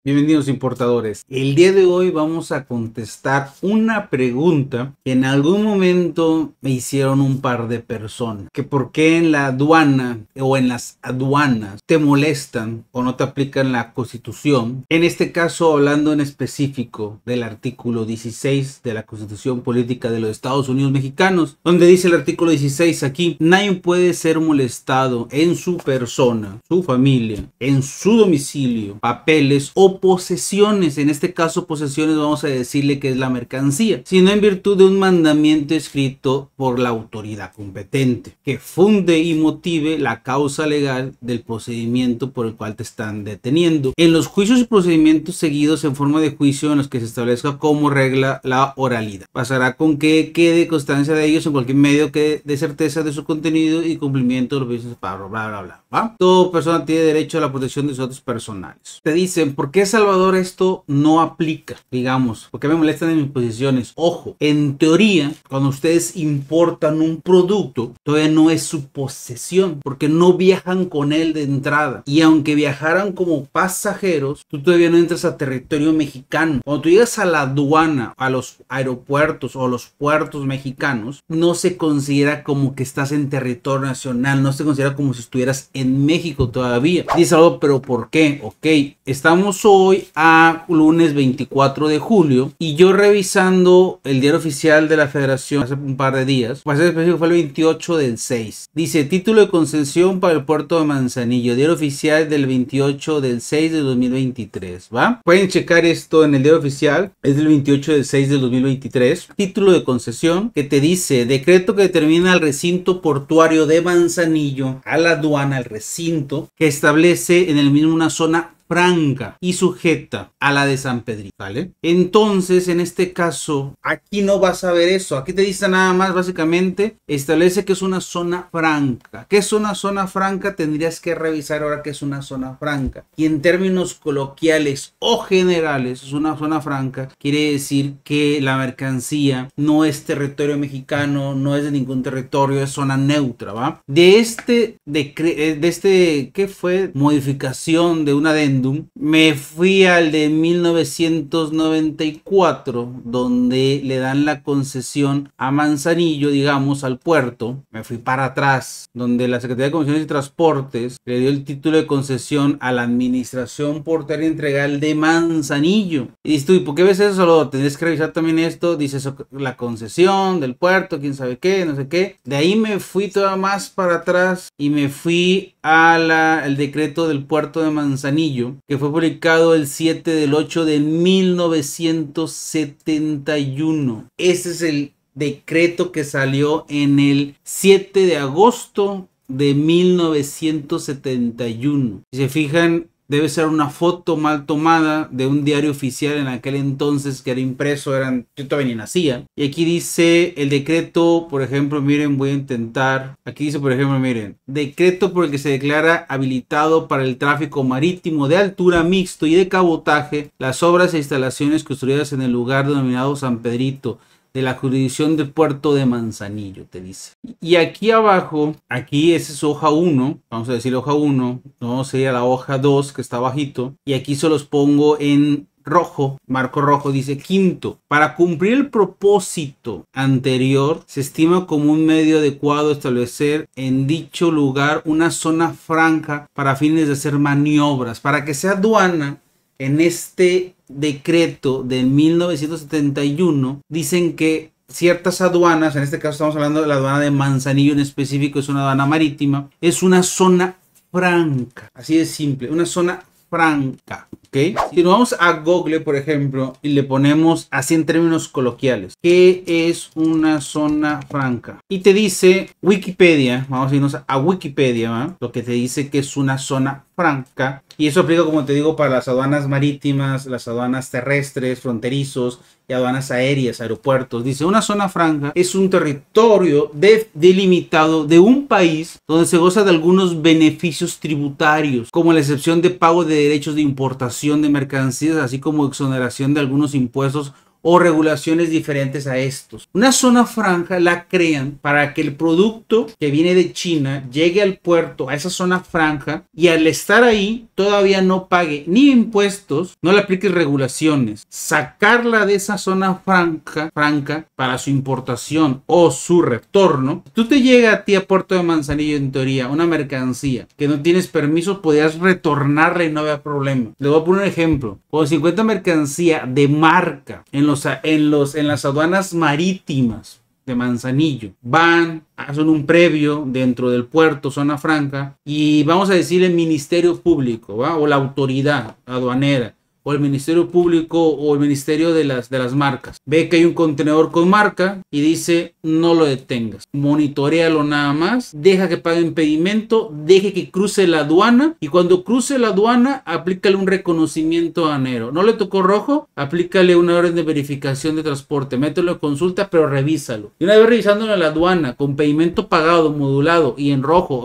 Bienvenidos importadores. El día de hoy vamos a contestar una pregunta que en algún momento me hicieron un par de personas. Que por qué en la aduana o en las aduanas te molestan o no te aplican la Constitución. En este caso hablando en específico del artículo 16 de la Constitución Política de los Estados Unidos Mexicanos, donde dice el artículo 16 aquí: nadie puede ser molestado en su persona, su familia, en su domicilio, papeles o posesiones. En este caso posesiones vamos a decirle que es la mercancía, sino en virtud de un mandamiento escrito por la autoridad competente que funde y motive la causa legal del procedimiento por el cual te están deteniendo. En los juicios y procedimientos seguidos en forma de juicio en los que se establezca como regla la oralidad, pasará con que quede constancia de ellos en cualquier medio que dé certeza de su contenido y cumplimiento de los juicios, bla bla bla, ¿va? Toda persona tiene derecho a la protección de sus datos personales. Te dicen, ¿por qué Salvador esto no aplica? Digamos, ¿por qué me molestan en mis posiciones? Ojo, en teoría, cuando ustedes importan un producto, todavía no es su posesión, porque no viajan con él de entrada. Y aunque viajaran como pasajeros, tú todavía no entras a territorio mexicano. Cuando tú llegas a la aduana, a los aeropuertos o los puertos mexicanos, no se considera como que estás en territorio nacional, no se considera como si estuvieras en México todavía. Dice algo, pero ¿por qué? Ok, estamos hoy a lunes 24 de julio y yo revisando el diario oficial de la Federación hace un par de días, para ser específico fue el 28 del 6. Dice: título de concesión para el puerto de Manzanillo, diario oficial del 28 del 6 de 2023, ¿va? Pueden checar esto en el diario oficial, es del 28 del 6 del 2023. Título de concesión que te dice: decreto que determina el recinto portuario de Manzanillo, a la aduana, el recinto, que establece en el mismo una zona franca y sujeta a la de San Pedrito, ¿vale? Entonces, en este caso, aquí no vas a ver eso. Aquí te dice nada más, básicamente, establece que es una zona franca. ¿Qué es una zona franca? Tendrías que revisar ahora qué es una zona franca. Y en términos coloquiales o generales, es una zona franca. Quiere decir que la mercancía no es territorio mexicano, no es de ningún territorio, es zona neutra, ¿va? De este, ¿qué fue? Modificación de un adendum. Me fui al de 1994, donde le dan la concesión a Manzanillo, digamos, al puerto. Me fui para atrás, donde la Secretaría de Comisiones y Transportes le dio el título de concesión a la Administración Portuaria Integral de Manzanillo. Y dices tú, ¿y por qué ves eso? Solo tendrías que revisar también esto. Dice eso, la concesión del puerto, quién sabe qué, no sé qué. De ahí me fui todavía más para atrás y me fui al decreto del puerto de Manzanillo, que fue publicado el 7 del 8 de 1971. Ese es el decreto que salió en el 7 de agosto de 1971. Si se fijan, debe ser una foto mal tomada de un diario oficial en aquel entonces que era impreso, yo todavía ni nacía. Y aquí dice el decreto, por ejemplo, miren, voy a intentar. Aquí dice, por ejemplo, miren, decreto por el que se declara habilitado para el tráfico marítimo de altura mixto y de cabotaje las obras e instalaciones construidas en el lugar denominado San Pedrito, de la jurisdicción del puerto de Manzanillo, te dice. Y aquí abajo, aquí esa es hoja 1, vamos a decir hoja 1, no sería la hoja 2 que está abajito, y aquí se los pongo en rojo, marco rojo, dice: quinto, para cumplir el propósito anterior, se estima como un medio adecuado establecer en dicho lugar una zona franca para fines de hacer maniobras, para que sea aduana. En este decreto de 1971 dicen que ciertas aduanas, en este caso estamos hablando de la aduana de Manzanillo en específico, es una aduana marítima, es una zona franca, así de simple, una zona franca, ¿ok? Si nos vamos a Google, por ejemplo, y le ponemos así en términos coloquiales, ¿qué es una zona franca? Y te dice Wikipedia, vamos a irnos a Wikipedia, ¿va? Lo que te dice que es una zona franca, y eso aplica, como te digo, para las aduanas marítimas, las aduanas terrestres, fronterizos y aduanas aéreas, aeropuertos. Dice: una zona franca es un territorio delimitado de un país donde se goza de algunos beneficios tributarios, como la excepción de pago de derechos de importación de mercancías, así como exoneración de algunos impuestos o regulaciones diferentes a estos. Una zona franja la crean para que el producto que viene de China llegue al puerto, a esa zona franja, y al estar ahí todavía no pague ni impuestos, no le aplique regulaciones. Sacarla de esa zona franca para su importación o su retorno. Tú te llega a ti a Puerto de Manzanillo, en teoría, una mercancía que no tienes permiso, podías retornarla y no había problema. Le voy a poner un ejemplo. Cuando se encuentra mercancía de marca en las aduanas marítimas de Manzanillo, van, hacen un previo dentro del puerto, zona franca, y vamos a decir el Ministerio Público, ¿va? O la autoridad aduanera, o el Ministerio Público, o el Ministerio de las marcas. Ve que hay un contenedor con marca y dice: no lo detengas, monitorealo nada más, deja que pague impedimento, deje que cruce la aduana, y cuando cruce la aduana, aplícale un reconocimiento aduanero. No le tocó rojo, aplícale una orden de verificación de transporte, mételo en consulta, pero revísalo. Y una vez revisándolo en la aduana, con pedimento pagado, modulado y en rojo,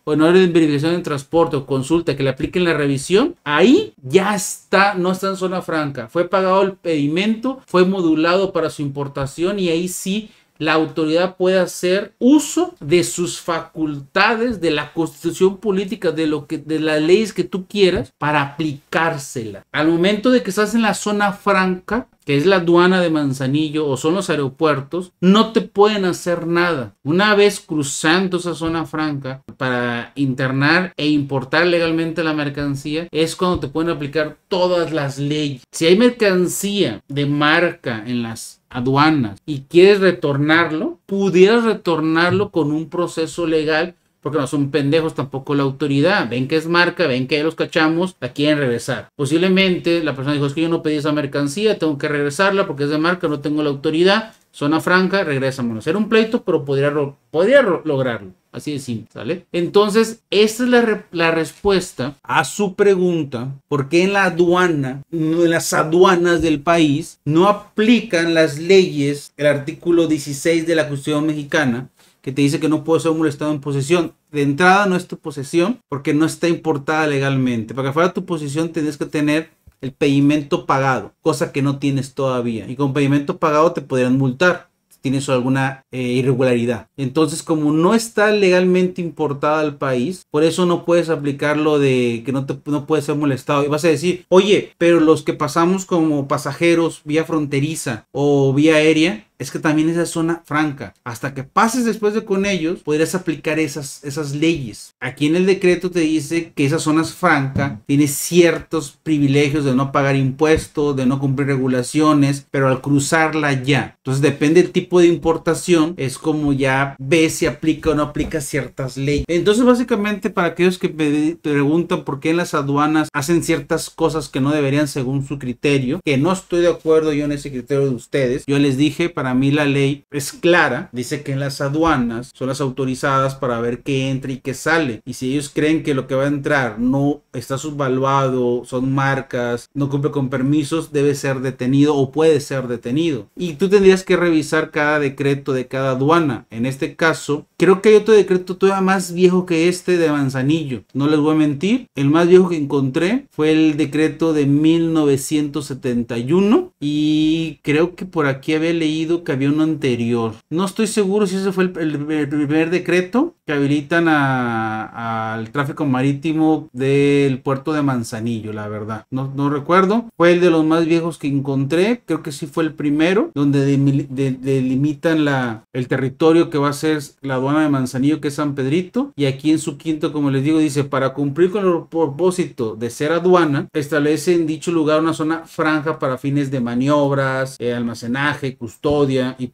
o en orden de verificación de transporte o consulta, que le apliquen la revisión, ahí ya está, no está en zona franca. Fue pagado el pedimento, fue modulado para su importación, y ahí sí la autoridad puede hacer uso de sus facultades, de la constitución política, de las leyes que tú quieras, para aplicársela. Al momento de que estás en la zona franca, que es la aduana de Manzanillo o son los aeropuertos, no te pueden hacer nada. Una vez cruzando esa zona franca para internar e importar legalmente la mercancía, es cuando te pueden aplicar todas las leyes. Si hay mercancía de marca en las aduanas y quieres retornarlo, pudieras retornarlo con un proceso legal, porque no son pendejos tampoco la autoridad. Ven que es marca, ven que los cachamos, la quieren regresar. Posiblemente la persona dijo: es que yo no pedí esa mercancía, tengo que regresarla porque es de marca, no tengo la autoridad. Zona franca, regrésamelo. Era un pleito, pero podría lograrlo. Así de simple, ¿sale? Entonces, esta es la respuesta a su pregunta: ¿por qué en la aduana, en las aduanas del país, no aplican las leyes, el artículo 16 de la Constitución mexicana, que te dice que no puede ser molestado en posesión? De entrada no es tu posesión porque no está importada legalmente. Para que fuera tu posesión tienes que tener el pedimento pagado, cosa que no tienes todavía. Y con pedimento pagado te podrían multar si tienes alguna irregularidad. Entonces, como no está legalmente importada al país, por eso no puedes aplicar lo de que no puede ser molestado. Y vas a decir: oye, pero los que pasamos como pasajeros vía fronteriza o vía aérea, es que también esa zona franca. Hasta que pases después de con ellos, podrías aplicar esas leyes. Aquí en el decreto te dice que esa zona franca tiene ciertos privilegios de no pagar impuestos, de no cumplir regulaciones, pero al cruzarla ya. Entonces depende del tipo de importación, es como ya ves si aplica o no aplica ciertas leyes. Entonces básicamente, para aquellos que me preguntan por qué en las aduanas hacen ciertas cosas que no deberían según su criterio, que no estoy de acuerdo yo en ese criterio de ustedes, yo les dije, para mí la ley es clara, dice que en las aduanas son las autorizadas para ver qué entra y qué sale, y si ellos creen que lo que va a entrar no está subvaluado, son marcas, no cumple con permisos, debe ser detenido o puede ser detenido. Y tú tendrías que revisar cada decreto de cada aduana. En este caso, creo que hay otro decreto todavía más viejo que este de Manzanillo, no les voy a mentir. El más viejo que encontré fue el decreto de 1971, y creo que por aquí había leído que había uno anterior. No estoy seguro si ese fue el primer decreto que habilitan al tráfico marítimo del puerto de Manzanillo, la verdad. No recuerdo. Fue el de los más viejos que encontré. Creo que sí fue el primero, donde delimitan el territorio que va a ser la aduana de Manzanillo, que es San Pedrito. Y aquí en su quinto, como les digo, dice: para cumplir con el propósito de ser aduana, establece en dicho lugar una zona franja para fines de maniobras, almacenaje, custodia y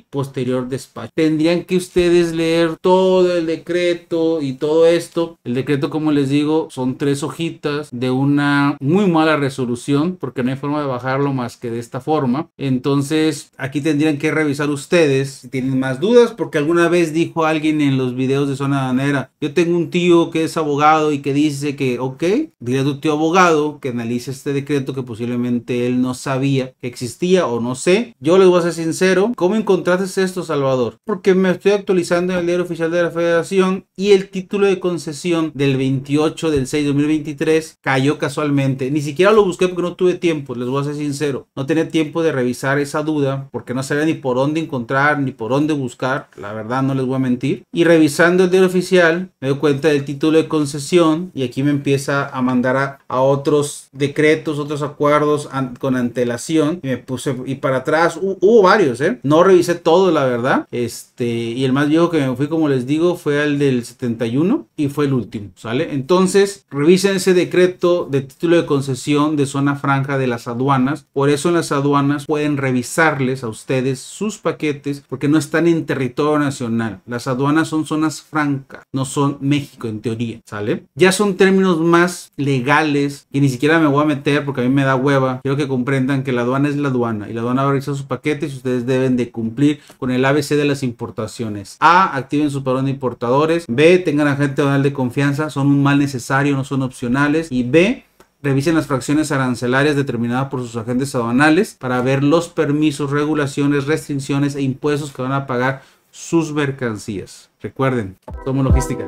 posterior despacho. Tendrían que ustedes leer todo el decreto y todo esto. El decreto, como les digo, son 3 hojitas de una muy mala resolución, porque no hay forma de bajarlo más que de esta forma. Entonces aquí tendrían que revisar ustedes si tienen más dudas, porque alguna vez dijo alguien en los videos de Zona Aduanera: yo tengo un tío que es abogado y que dice que, ok, dile a tu tío abogado que analice este decreto, que posiblemente él no sabía que existía, o no sé. Yo les voy a ser ser sincero. ¿Cómo encontraste esto, Salvador? Porque me estoy actualizando en el Diario Oficial de la Federación y el título de concesión del 28 del 6 de 2023 cayó casualmente. Ni siquiera lo busqué porque no tuve tiempo, les voy a ser sincero. No tenía tiempo de revisar esa duda porque no sabía ni por dónde encontrar ni por dónde buscar. La verdad, no les voy a mentir. Y revisando el Diario Oficial me doy cuenta del título de concesión y aquí me empieza a mandar a otros decretos, otros acuerdos con antelación. Y me puse y para atrás hubo varios, no revisé todo, la verdad. Y el más viejo que me fui, como les digo, fue el del 71 y fue el último, ¿sale? Entonces revisen ese decreto de título de concesión de zona franca de las aduanas. Por eso en las aduanas pueden revisarles a ustedes sus paquetes porque no están en territorio nacional. Las aduanas son zonas francas, no son México en teoría, ¿sale? Ya son términos más legales y ni siquiera me voy a meter porque a mí me da hueva. Quiero que comprendan que la aduana es la aduana y la aduana va a revisar sus paquetes y ustedes deben de cumplir con el ABC de las importaciones. A, activen su padrón de importadores. B, tengan agente aduanal de confianza, son un mal necesario, no son opcionales. Y B, revisen las fracciones arancelarias determinadas por sus agentes aduanales para ver los permisos, regulaciones, restricciones e impuestos que van a pagar sus mercancías. Recuerden, somos logística.